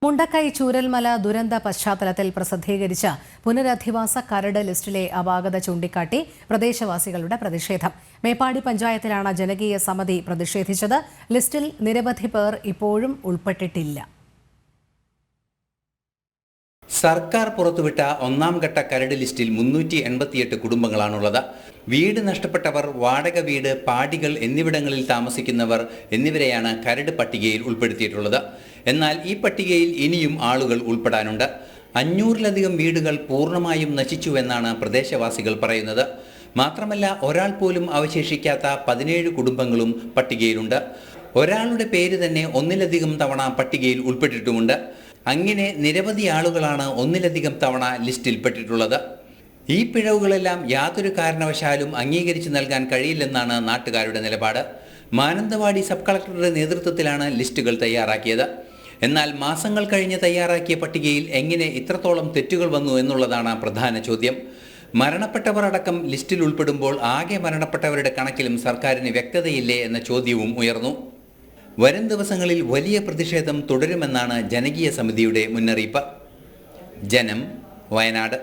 മുണ്ടക്കൈ ചൂരൽമല ദുരന്ത പശ്ചാത്തലത്തിൽ പ്രസിദ്ധീകരിച്ച പുനരധിവാസ കരട് ലിസ്റ്റിലെ അപാകത ചൂണ്ടിക്കാട്ടി പ്രദേശവാസികളുടെ പ്രതിഷേധം. മേപ്പാടി പഞ്ചായത്തിലാണ് ജനകീയ സമിതി പ്രതിഷേധിച്ചത്. ലിസ്റ്റിൽ നിരവധി പേർ ഇപ്പോഴും ഉൾപ്പെട്ടിട്ടില്ല. സർക്കാർ പുറത്തുവിട്ട ഒന്നാം ഘട്ട കരട് ലിസ്റ്റിൽ 388 കുടുംബങ്ങളാണുള്ളത്. വീട് നഷ്ടപ്പെട്ടവർ, വാടക വീട്, പാടികൾ എന്നിവിടങ്ങളിൽ താമസിക്കുന്നവർ എന്നിവരെയാണ് കരട് പട്ടികയിൽ ഉൾപ്പെടുത്തിയിട്ടുള്ളത്. എന്നാൽ ഈ പട്ടികയിൽ ഇനിയും ആളുകൾ ഉൾപ്പെടാനുണ്ട്. 500-ലധികം വീടുകൾ പൂർണ്ണമായും നശിച്ചുവെന്നാണ് പ്രദേശവാസികൾ പറയുന്നത്. മാത്രമല്ല, ഒരാൾ പോലും അവശേഷിക്കാത്ത 17 കുടുംബങ്ങളും പട്ടികയിലുണ്ട്. ഒരാളുടെ പേര് തന്നെ ഒന്നിലധികം തവണ പട്ടികയിൽ ഉൾപ്പെട്ടിട്ടുമുണ്ട്. അങ്ങനെ നിരവധി ആളുകളാണ് ഒന്നിലധികം തവണ ലിസ്റ്റിൽപ്പെട്ടിട്ടുള്ളത്. ഈ പിഴവുകളെല്ലാം യാതൊരു കാരണവശാലും അംഗീകരിച്ചു നൽകാൻ കഴിയില്ലെന്നാണ് നാട്ടുകാരുടെ നിലപാട്. മാനന്തവാടി സബ് കളക്ടറുടെ നേതൃത്വത്തിലാണ് ലിസ്റ്റുകൾ തയ്യാറാക്കിയത്. എന്നാൽ മാസങ്ങൾ കഴിഞ്ഞ് തയ്യാറാക്കിയ പട്ടികയിൽ എങ്ങനെ ഇത്രത്തോളം തെറ്റുകൾ വന്നു എന്നുള്ളതാണ് പ്രധാന ചോദ്യം. മരണപ്പെട്ടവർ അടക്കം ലിസ്റ്റിൽ ഉൾപ്പെടുമ്പോൾ ആകെ മരണപ്പെട്ടവരുടെ കണക്കിലും സർക്കാരിന് വ്യക്തതയില്ലേ എന്ന ചോദ്യവും ഉയർന്നു. വരും ദിവസങ്ങളിൽ വലിയ പ്രതിഷേധം തുടരുമെന്നാണ് ജനകീയ സമിതിയുടെ മുന്നറിയിപ്പ്. ജനം, വയനാട്.